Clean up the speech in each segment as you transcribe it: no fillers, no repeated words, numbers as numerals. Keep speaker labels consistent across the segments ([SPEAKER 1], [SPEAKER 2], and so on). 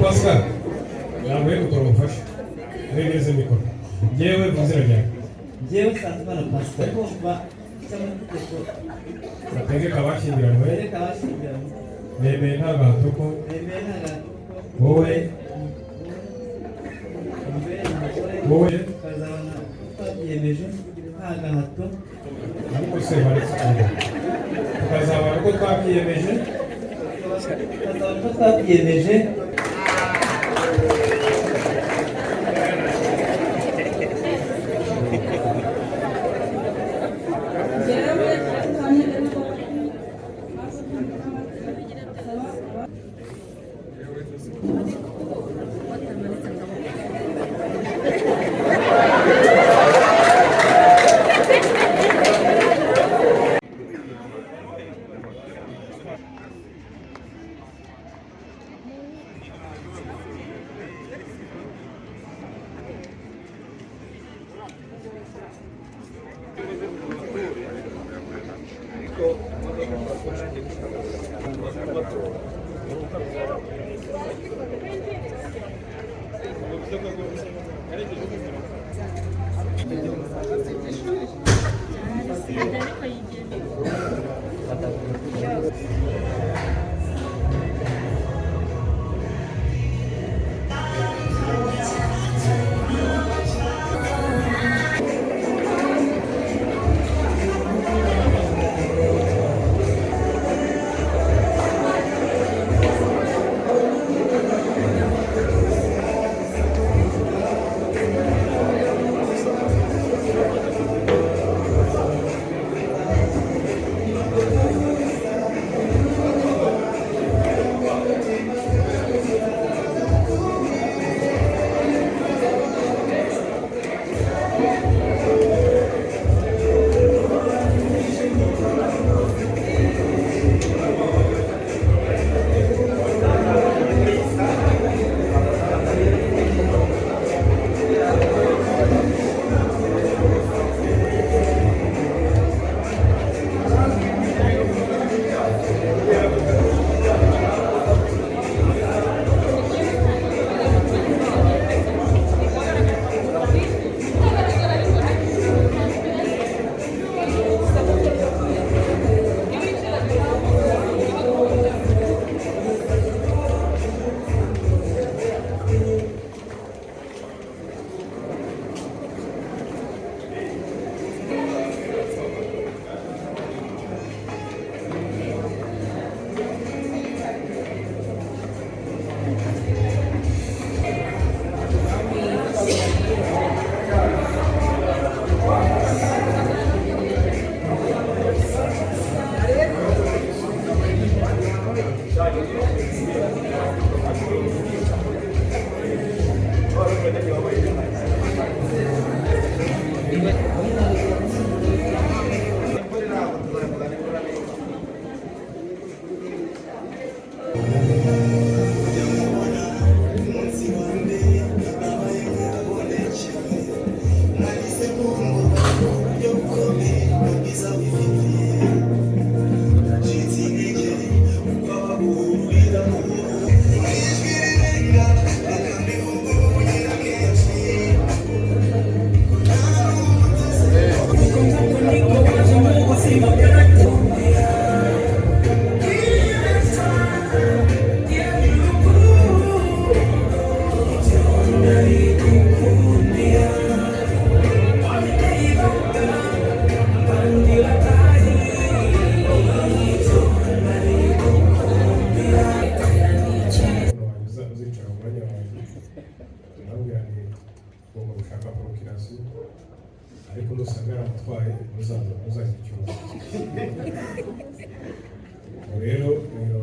[SPEAKER 1] Pascal, ntabwo uri gukora ubufasha neza mikoro yewe muziranye
[SPEAKER 2] yewe Sanzimana Pascal kumva cy'amategeko
[SPEAKER 1] bategeka abashyingiranywe nemeye nta gahato ko wowe
[SPEAKER 2] ukazabona twabyiyemeje nta gahato
[SPEAKER 1] ariko se baretse kuvuga tukazabona ko twabyiyemeje ariko nusanga yaramutwaye muzagira ikibazo rero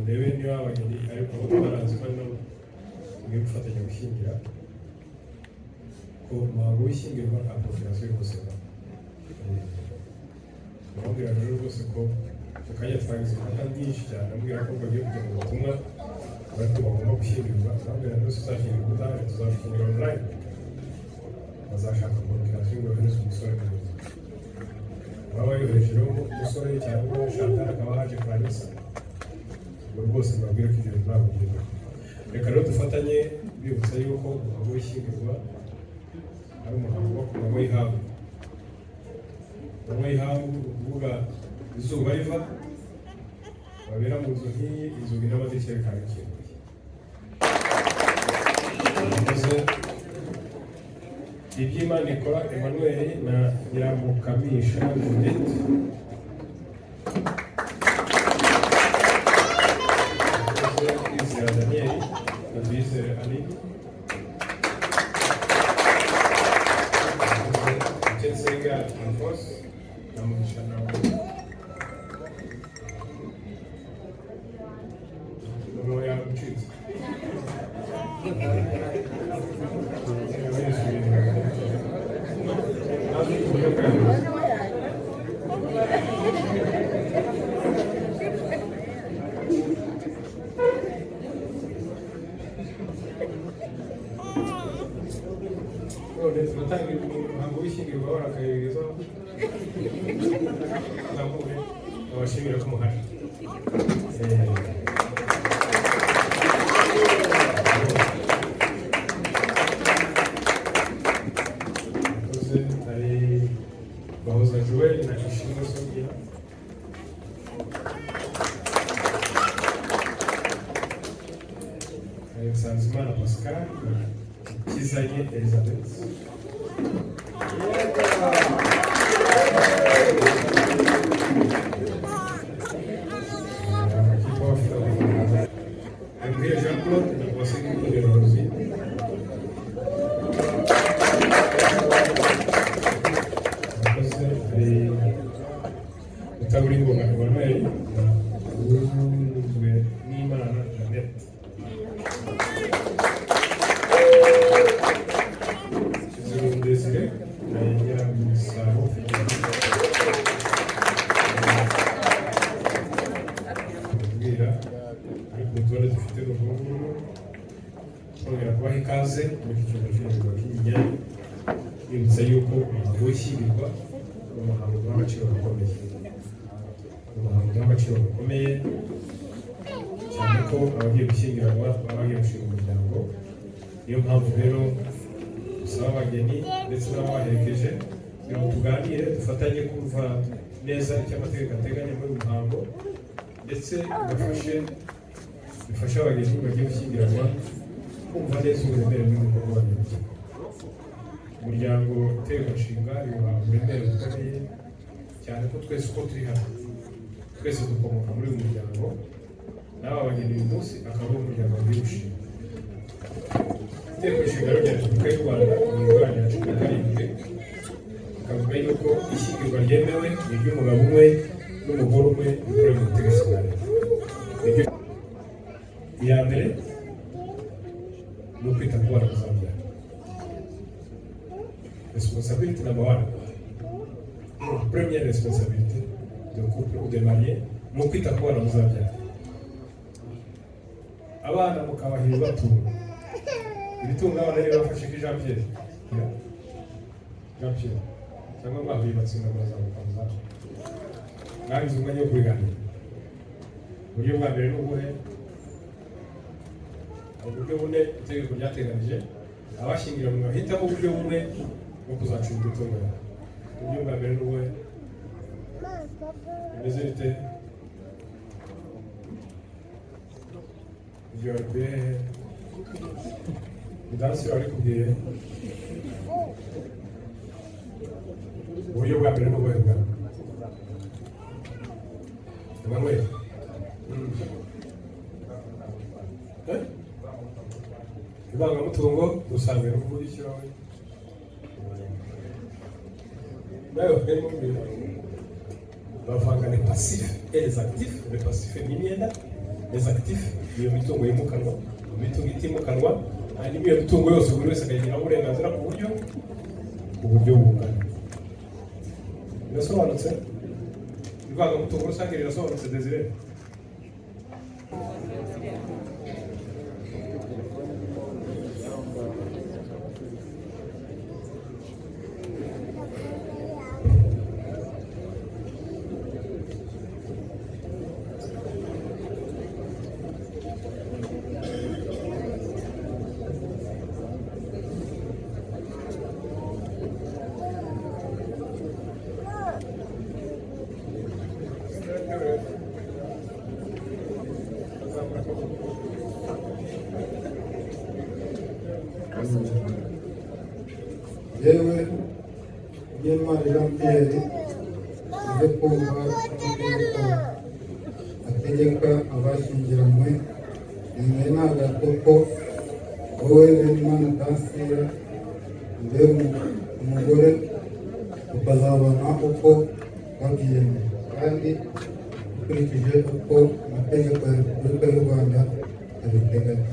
[SPEAKER 1] ndebe niba abageni ariko barazi ko no tugiye gufatanya gushyingira ko umuhango w'ishyingirwa nta porofirasiyo y'ubuzima ndababwira rero rwose ko tukajya twagize impaka nyinshi cyane ambwira ko bagiye kujya mu butumwa ariko bagomba gushyingirwa ndababwira rero tuzashyingirwa ubutaha tuzashyingira online bazashaka porofirasiyo ngo bohereze umusore baba yoherejeho umusore cyangwa Chantal akaba haje kurangiza ubwo rwose mbabwire ko ibyo ntabwo byiza. Reka rero dufatanye bibutsa yuko umuhango w'ishyingirwa ari umuhango wo ku manywa y'ihangu. Amanywa y'ihangu ni ukuvuga izuba riva babera mu nzu nk'iyi, inzugi n'amadirishya bikaba bikinguye. Iby'Imana ikora Emmanuel na Nyiramukamisha Juliette Kwizera Daniel na Bizere Ali Chensenga Alphonse na Mugisha nawe umuntu yagucitse tunatanga umuhango w'ishyingirwa warakayegezaho azamure abashimira ko muhari. Hari Bahoza Joel na Ishimwe Sonia, hari Nsanzimana Pascal na Kizanye Elizabeth, Andrea Jean-Claude na Conseil de Rosine, hari Mutaburingoma Emmanuel na Uwunzwe n'Imana Jeannette, Desire na Nyiramusabo kubwira ariko utuwari dufite uruvuguru twongera kubaha ikaze muri iki cyumba cy'umurimo cy'inyinyani, bibutsa yuko umuhango w'ishyingirwa ni umuhango w'agaciro gakomeye, umuhango w'agaciro gakomeye cyane ko abagiye gushyingiranwa baba bagiye gushinga umuryango. Niyo mpamvu rero dusaba abageni ndetse n'ababaherekeje kugira ngo tuganire dufatanye kumva neza icyo amategeko ateganya muri uyu muhango, ndetse bifashe abageni bagiye gushyingiranwa kumva neza uburemere bw'ibikorwa bagiye. Umuryango Itegeko Nshinga riwuha uburemere bukomeye cyane ko twese uko turi hano twese dukomoka muri uyu muryango, n'aba bageni uyu munsi akaba ari umuryango wagiye gushinga. Itegeko Nshinga rya Repubulika y'u Rwanda mu ngurane ya 17 ikavuga yuko ishyingirwa ryemewe ni iry'umugabo umwe n'umugore umwe bikorewe mu butegetsi bwa leta. Iya mbere ni ukwita ku bana bazabyara, responsabilité number 1, première responsabilité de couple ou de marié ni ukwita ku bana bazabyara. Abana mukabahira batunga ibitunga abana rero bafashe ko Jean Pierre cyangwa mwahuye batsinda bazamuka muzaza mwabize umwanya wo kubiganira. Uburyo bwa mbere ni ubuhe? Uburyo bune itegeko ryateganije abashyingira mu bahitamo uburyo bumwe bwo kuzacunga imitungo yabo. Uburyo bwa mbere ni ubuhe? Bimeze bite? Ibyo bikwiye bidansi bari kubwiye. Uburyo bwa mbere ni ubuhe bwa Emmanuel? Ivangamutungo dusanzwe no kuvuga icyo nayo harimo bavanga les passifs et les actifs. Les passifs ni imyenda, les actifs niyo mitungo yimukanwa, imitungo itimukanwa, hanyuma iyo mitungo yose buri wese akagira uburenganzira ku buryo bungana. Birasobanutse? Ivangamutungo rusange rirasobanutse Desire?
[SPEAKER 3] Munyentwari Jean Pierre uze kumva amategeko ategeka abashyingiranywe rimwe nta gato ko wowe Benimana Dansira mbe umugore ukazabona uko wabyiyemeje kandi ukurikije uko amategeko ya Repubulika y'u Rwanda abiteganya.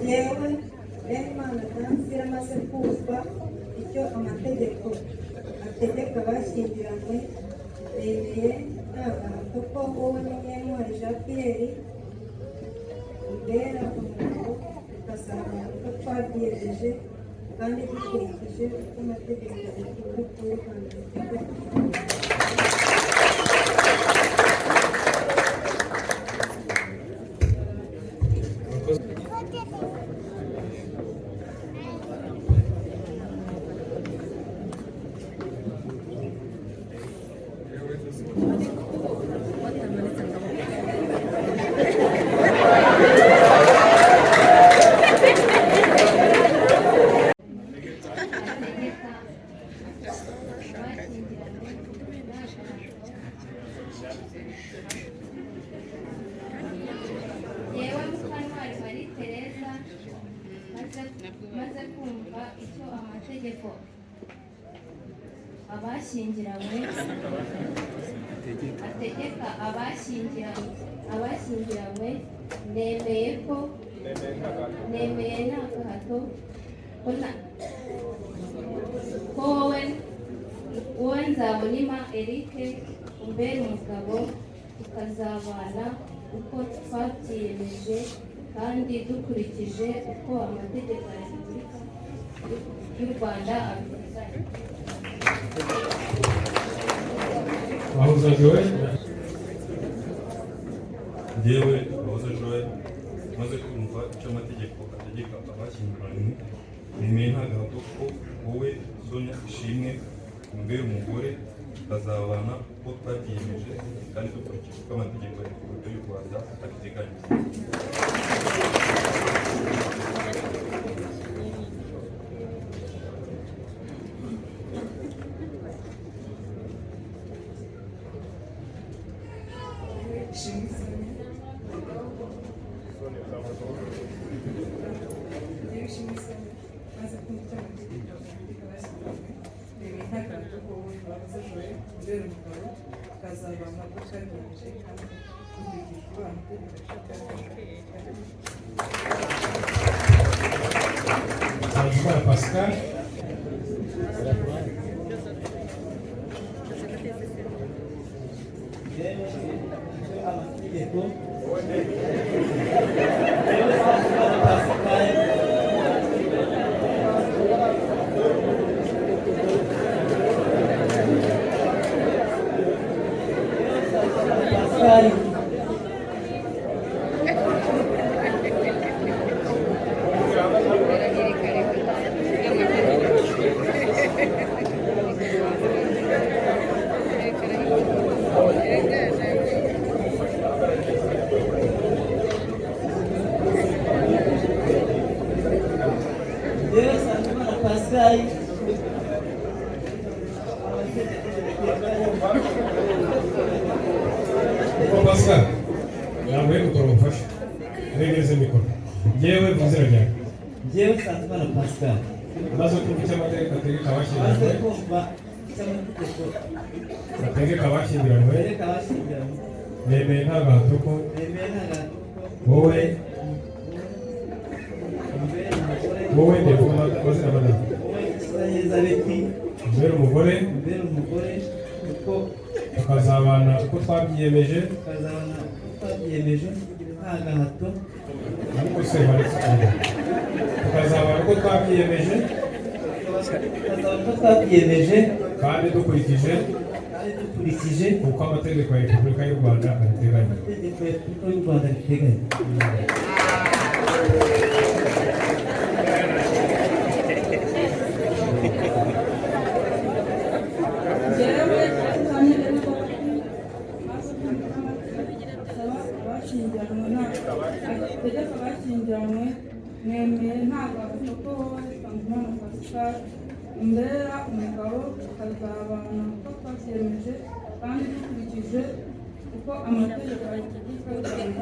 [SPEAKER 4] Yewe Benimana Dansira amaze kumva icyo amategeko ategeka abashyingiranywe bemeye nta gahato ko wowe Munyentwari Jean Pierre umbera umugabo ukazabona uko twabyiyemeje kandi dukurikije uko amategeko ya Repubulika y'u Rwanda abitegeka.
[SPEAKER 5] yewe Mukantwari Marie Tereza maze kumva icyo amategeko abashyingiranywe ategeka abashyingiranywe nemeye nta gahato ko wowe Nzabonimpa Eric umbera umugabo tukazabana uko twabyiyemeje kandi dukurikije uko amategeko ya Repubulika y'u Rwanda abiteganya.
[SPEAKER 1] Wahoza Joel
[SPEAKER 6] Njyewe Wahoza Joel maze kumva icyo amategeko ategeka abashyingiranywe nemeye nta gahato ko wowe Sonia Ishimwe umbera umugore tukazabana uko twabyiyemeje kandi dukurikije uko amategeko ya Repubulika y'u Rwanda abiteganya.
[SPEAKER 1] Nsabimana Pascal
[SPEAKER 2] amategeko Pascal Pascal
[SPEAKER 1] Pascal ntabwo ari gukora ubufasha neza mikoro yewe muzira ryawe
[SPEAKER 2] njyewe Nsanzimana Pascal
[SPEAKER 1] maze kumva icyo amategeko ategeka abashyingiranywe
[SPEAKER 2] maze kumva icyo amategeko
[SPEAKER 1] ategeka abashyingiranywe nemeye nta gahato ko wowe ndebona amazina madamu umbera umugore
[SPEAKER 2] uko
[SPEAKER 1] tukazabana uko twabyiyemeje
[SPEAKER 2] nta gahato
[SPEAKER 1] ariko tukazabana uko twabyiyemeje kandi dukurikije uko amategeko ya Repubulika y'u Rwanda abiteganya.
[SPEAKER 7] abashyingiranywe nemeye nta gahato ko wowe Nsangimana Pascal umbera umugabo tukazabana uko twabyiyemeje kandi dukurikije uko amategeko ya Repubulika y'u Rwanda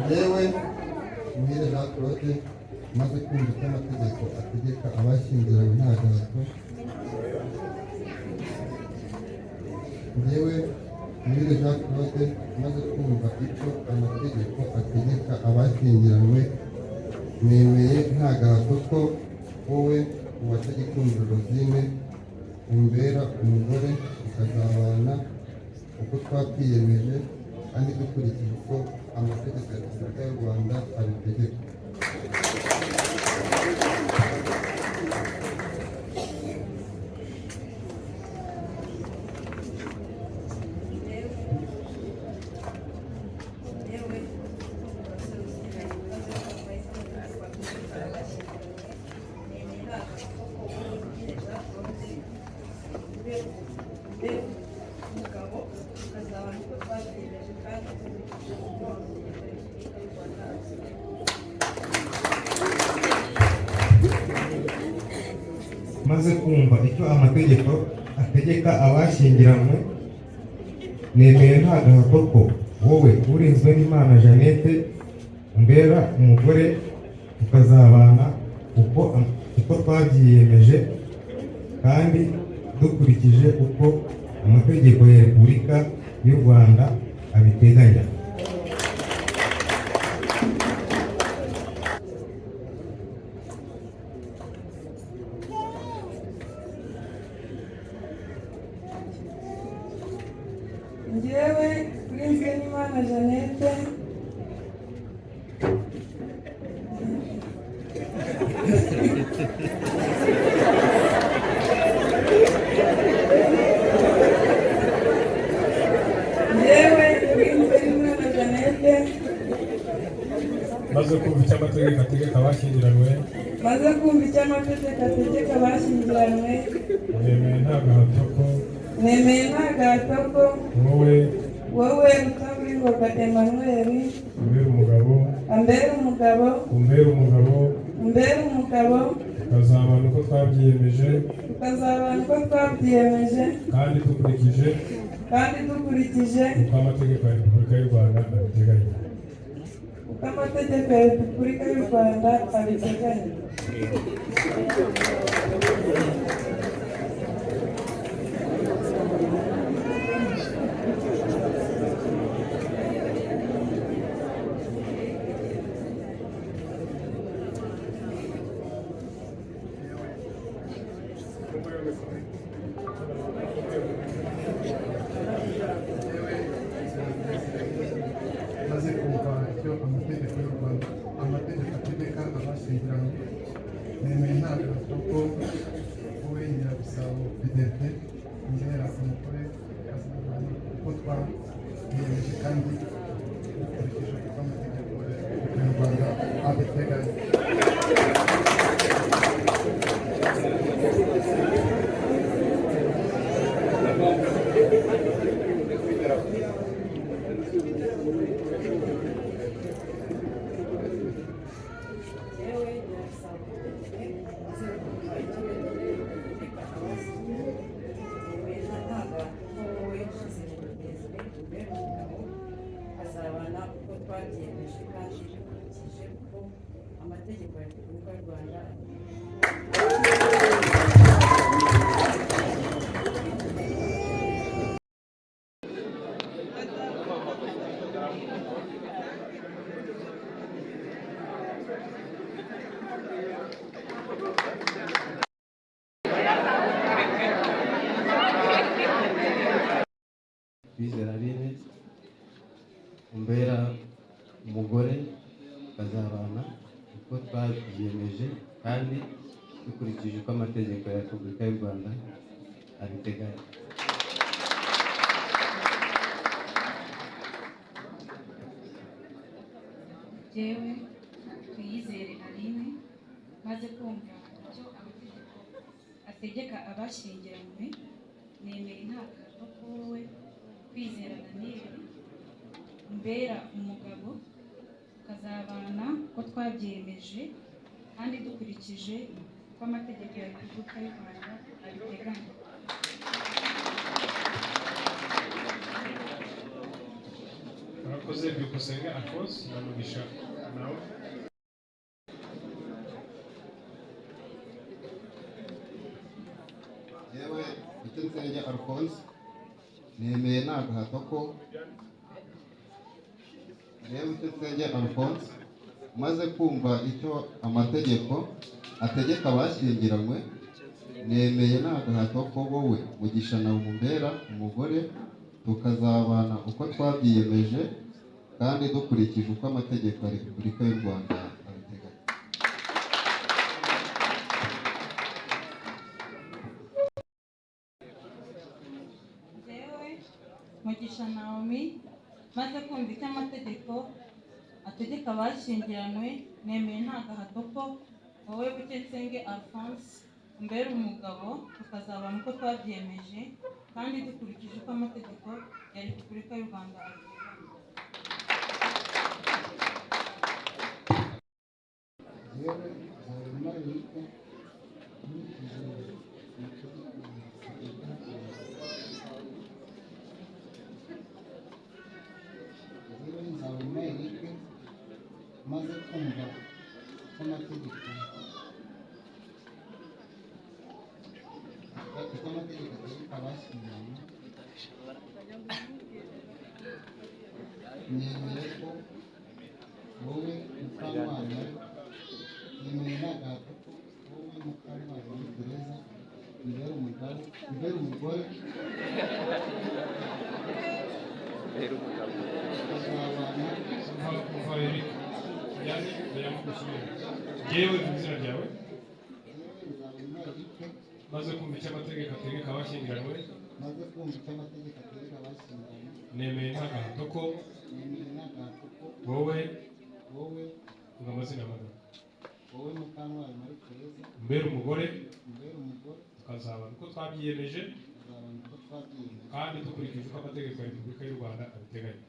[SPEAKER 3] yewe muhire Jean Claude maze kumva icyo amategeko ategeka abashyingiranywe nta gahato. Yewe muhire Jean Claude maze kumva icyo amategeko ategeka abashyingiranywe nemeye nta gahato ko wowe Uwase Gikundiro Rosine umbera umugore tukazabana uko twabyiyemeje kandi dukurikije uko amategeko ya Repubulika y'u Rwanda abitegeka.
[SPEAKER 8] maze kumva icyo amategeko ategeka abashyingiranywe nemeye nta gahato ko wowe urinzwe n'Imana Jeannette umbera umugore tukazabana uko twabyiyemeje kandi dukurikije uko amategeko ya Repubulika y'u Rwanda abiteganya.
[SPEAKER 7] njyewe urinzwe n'Imana Jeannette
[SPEAKER 1] maze kumva icyo amategeko ategeka abashyingiranywe
[SPEAKER 7] nemeye nta gahato ko
[SPEAKER 1] wowe
[SPEAKER 7] Rutaburingoga Emmanuel
[SPEAKER 1] umbera umugabo tukazabana uko twabyiyemeje kandi dukurikije uko amategeko ya Repubulika y'u Rwanda abiteganya.
[SPEAKER 3] maze kumva icyo amategeko y'u Rwanda ategeka abashyingiranywe nemeye nta gahato ko wowe Nyirabisabo Fidelite umbera umugore tukazabana uko twabyiyemeje kandi dukurikije uko amategeko ya Repubulika y'u Rwanda abiteganya.
[SPEAKER 7] azabana uko twabyiyemeje
[SPEAKER 9] amategeko ya Repubulika y'u Rwanda.
[SPEAKER 3] Kwizera Aline umbera umugore bazabana uko twabyiyemeje kandi dukurikije uko amategeko ya Repubulika y'u Rwanda abiteganya.
[SPEAKER 10] Jewe Tuyizere Aline maze kumva icyo amategeko ategeka abashyingiranywe, nemeye nta gahato ko wowe Kwizera Daniel umbera umugabo, tukazabana uko twabyiyemeje kandi dukurikije uko amategeko ya Repubulika y'u Rwanda abiteganya.
[SPEAKER 1] Murakoze Byukusenge Alphonse na Mugisha nawe.
[SPEAKER 3] Yewe Byukusenge Alphonse nemeye nta gahato ko maze kumva icyo amategeko ategeka abashyingiranywe, nemeye nta gahato ko wowe Mugisha nawe umbera umugore, tukazabana uko twabyiyemeje kandi dukurikije uko amategeko ya Repubulika y'u Rwanda abiteganya.
[SPEAKER 10] Jewe Mugisha Naomi maze kumva icyo amategeko ategeka abashyingiranywe, nemeye nta gahato ko wowe Byukusenge Alphonse umbera umugabo, tukazabana uko twabyiyemeje kandi dukurikije uko amategeko ya Repubulika y'u Rwanda abiteganya.
[SPEAKER 3] Maze kumva ko amategeko ategeka abashyingiranywe, nemeye ko wowe Mukamana nemeye nta gahato ko wowe Mukamana Tereza umbera umugore
[SPEAKER 1] Yewe izina ryawe maze kumva icyo amategeko ategeka abashyingiranywe, nemeye nta gahato ko wowe ngo amazina magana umbera umugore, tukazabana uko twabyiyemeje kandi dukurikije uko amategeko ya Repubulika y'u Rwanda abiteganya.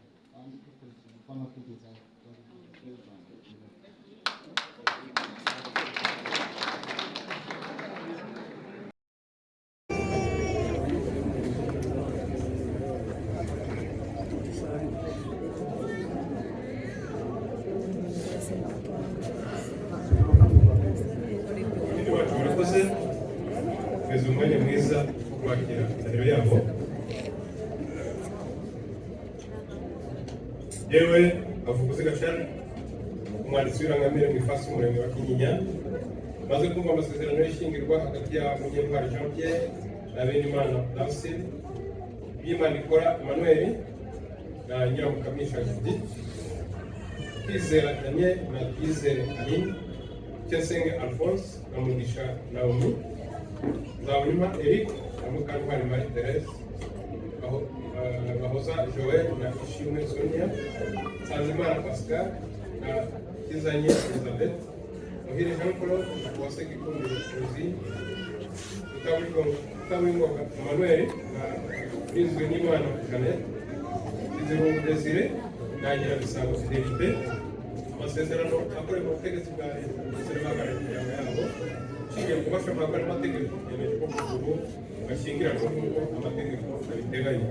[SPEAKER 1] Murakoze kugeza umwanya mwiza wo kwakira indahiro yabo. Yewe Avuguzi Gashari umwanditsi w'irangamire mu ifasi y'umurenge wa Kinyinya, maze kumva amasezerano y'ishyingirwa hagati ya Munyentwari Jean Pierre na Benimana Dansile, Byimana Ikora Emmanuel na Nyiramukamisha Judith, Kwizera Daniel na Tuyizere Aline, Byukusenge Alphonse na Mugisha Naomi, Nzabonimpa Eric na Mukantwari Marie Therese, Bahoza Joel na Ishimwe Sonia, Nsanzimana Pascal na Kizanye Elizabeth, Muhire Jean Claude na Uwase Gikundi Rosine, Rutabingwa Emmanuel na Urinzwe n'Imana Jeannette, Kizirungu Desire na Nyirabisabo Fidelite. Amasezerano akorera mu butegetsi bwa leta ndetse n'abahagarariye imiryango yabo, ishingiye ku bashaka gukora amategeko, yemeje ko ubu bashyingiranwa nk'uko amategeko abiteganya.